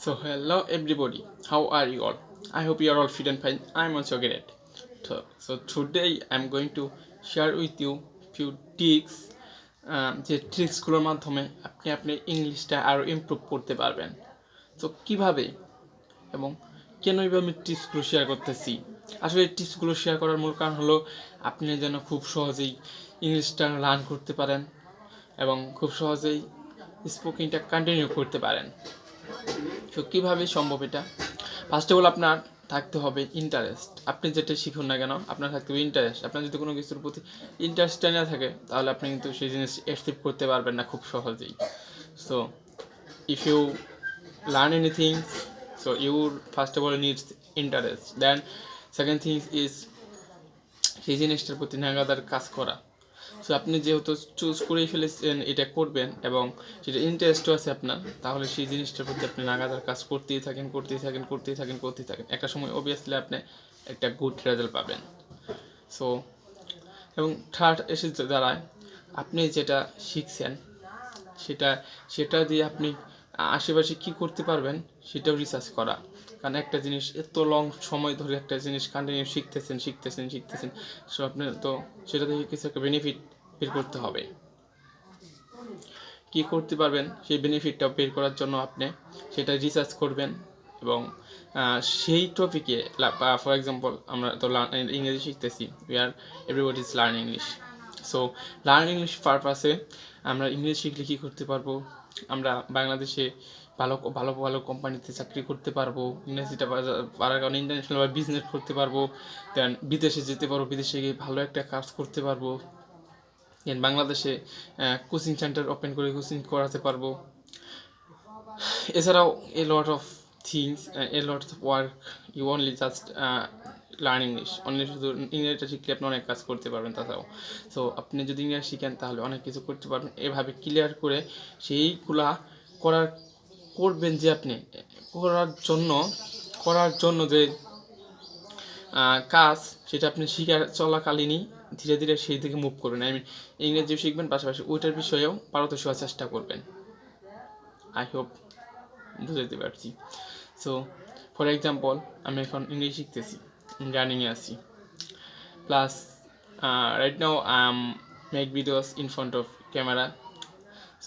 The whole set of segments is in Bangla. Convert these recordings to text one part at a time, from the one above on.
So hello everybody, how are you all? I hope you are all fit and fine. I'm also great. So today I'm going to share with you few tricks যে ট্রিক্সগুলোর মাধ্যমে আপনি ইংলিশটা আরও ইমপ্রুভ করতে পারবেন। তো কিভাবে এবং কেন এইভাবে আমি টিপসগুলো শেয়ার করতেছি? আসলে এই টিপসগুলো শেয়ার করার মূল কারণ হলো আপনি যেন খুব সহজেই ইংলিশটা লার্ন করতে পারেন এবং খুব সহজেই স্পোকিংটা কন্টিনিউ করতে পারেন। তো কীভাবে সম্ভব এটা? ফার্স্ট অফ অল আপনার থাকতে হবে ইন্টারেস্ট। আপনি যেটা শিখুন না কেন আপনার থাকতে হবে ইন্টারেস্ট। আপনার যদি কোনো কিছুর প্রতি ইন্টারেস্টটা না থাকে তাহলে আপনি কিন্তু সেই জিনিস অ্যাচিভ করতে পারবেন না খুব সহজেই। So if you learn anything, so you first of all needs interest. Then second thing is সেই জিনিসটার প্রতি নাগাদার কাজ করা। সো আপনি যেহেতু চুজ করেই ফেলেছেন এটা করবেন এবং সেটা ইন্টারেস্টও আছে আপনার, তাহলে সেই জিনিসটার প্রতি আপনি নাগাদার কাজ করতেই থাকেন। একটা সময় অবভিয়াসলি আপনি একটা গুড রেজাল্ট পাবেন। সো এবং থার্ড এসে দাঁড়ায় আপনি যেটা শিখছেন সেটা দিয়ে আপনি আশেপাশে কী করতে পারবেন সেটাও রিসার্চ করা। কারণ একটা জিনিস এত লং সময় ধরে একটা জিনিস কন্টিনিউ শিখতেছেন, সো আপনার তো সেটা থেকে কিছু একটা বেনিফিট বের করতে হবে। কী করতে পারবেন সেই বেনিফিটটা বের করার জন্য আপনি সেটা রিসার্চ করবেন এবং সেই টপিকে ফর এক্সাম্পল আমরা তো ইংরেজি শিখতেছি, everybody is learn English. So learn English পারপাসে আমরা ইংলিশ শিখলে কী করতে পারবো? আমরা বাংলাদেশে ভালো ভালো ভালো কোম্পানিতে চাকরি করতে পারবো, ইংরেজিটা পারার কারণে ইন্টারন্যাশনাল বিজনেস করতে পারবো, দেন বিদেশে যেতে পারবো, বিদেশে গিয়ে ভালো একটা কাজ করতে পারবো, দেন বাংলাদেশে কোচিং সেন্টার ওপেন করে কোচিং করাতে পারবো। এছাড়াও a lot of things, a lot of work, you only just learn English. Only শুধু ইংরেজিটা শিখলে আপনি অনেক কাজ করতে পারবেন। তাছাড়াও সো আপনি যদি ইংরেজি শিখেন তাহলে অনেক কিছু করতে পারবেন। এভাবে ক্লিয়ার করে সেইগুলা করবেন যে আপনি করার জন্য যে কাজ সেটা আপনি শিখার চলাকালীনই ধীরে ধীরে সেই দিকে মুভ করবেন। আই মিন ইংরেজিও শিখবেন, পাশাপাশি ওইটার বিষয়েও পারদর্শী হওয়ার চেষ্টা করবেন। আই হোপ বুঝতে পারছি। সো ফর এক্সাম্পল আমি এখন ইংলিশ শিখতেছি, রানিংয়ে আছি, plus right now I am make videos in front of camera.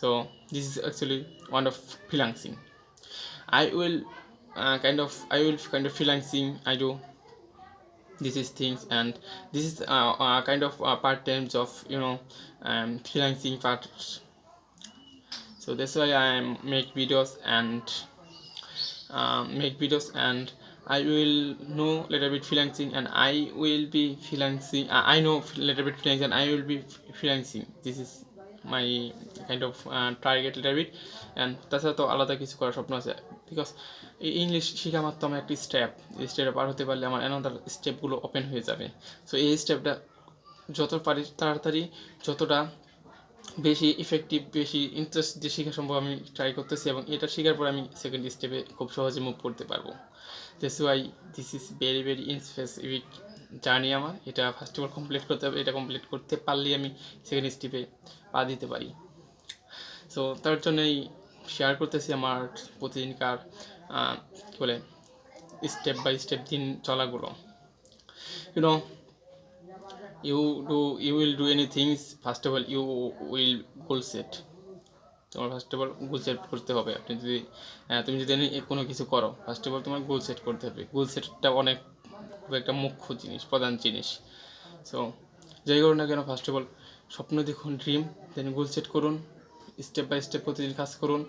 So this is actually one of freelancing. I will kind of freelancing. I do this is things, and this is kind of part-time job, freelancing parts. So that's why I make videos and I will know little bit freelancing, and I will be freelancing. I know little bit freelancing, and I will be freelancing. This is my kind of target little bit. And তাছাড়া তো আলাদা কিছু করার স্বপ্ন আছে, বিকজ ইংলিশ শেখা মাত্র আমার একটি স্টেপ। এই স্টেপটা পার হতে পারলে আমার অ্যানাদার স্টেপগুলো ওপেন হয়ে যাবে। সো এই স্টেপটা যত পারি তাড়াতাড়ি, যতটা বেশি ইফেক্টিভ, বেশি ইন্টারেস্ট দিয়ে শেখা সম্ভব আমি ট্রাই করতেছি, এবং এটা শেখার পর আমি সেকেন্ড স্টেপে খুব সহজে মুভ করতে পারবো। That's why this is very very specific journey আমার। এটা ফার্স্ট অফ অল কমপ্লিট করতে হবে। এটা কমপ্লিট করতে পারলেই আমি সেকেন্ড স্টেপে পা দিতে পারি। সো তার জন্যই শেয়ার করতেছি আমার প্রতিদিনকার কী বলে স্টেপ বাই স্টেপ দিন চলাগুলো। you will do anything. First of all you will goal set. তোমার first of all goal set করতে হবে। তুমি যদি কোনো কিছু করো, ফার্স্ট অফ অল তোমার গোল সেট করতে হবে। গোল সেটটা অনেক খুব একটা মুখ্য জিনিস, প্রধান জিনিস। সো যাই করুন না কেন, ফার্স্ট অফ অল স্বপ্ন দেখুন, ড্রিম, দেন গোল সেট করুন, স্টেপ বাই স্টেপ প্রতিদিন কাজ করুন,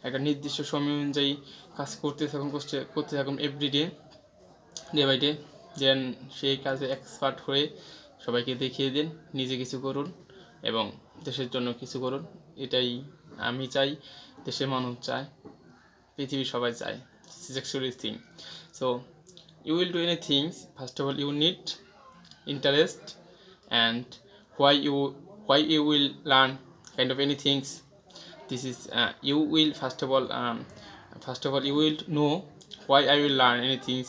একটা নির্দিষ্ট সময় অনুযায়ী কাজ করতে থাকুন এভরিডে, ডে বাই ডে। দেন সেই কাজে এক্সপার্ট হয়ে সবাইকে দেখিয়ে দিন, নিজে কিছু করুন এবং দেশের জন্য কিছু করুন। এটাই আমি চাই, দেশের মানুষ চায়, পৃথিবীর সবাই চায়। This is actually thing. So you will do anything. First of all you need interest, and why you will learn kind of anything. This is you will first of all you will know why I will learn anything.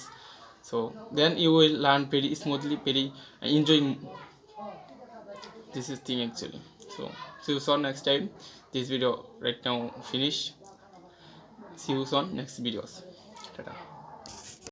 So then you will learn very smoothly, very enjoying. This is thing actually. So see you soon next time. This video right now finish. see you on next videos. Ta-ta.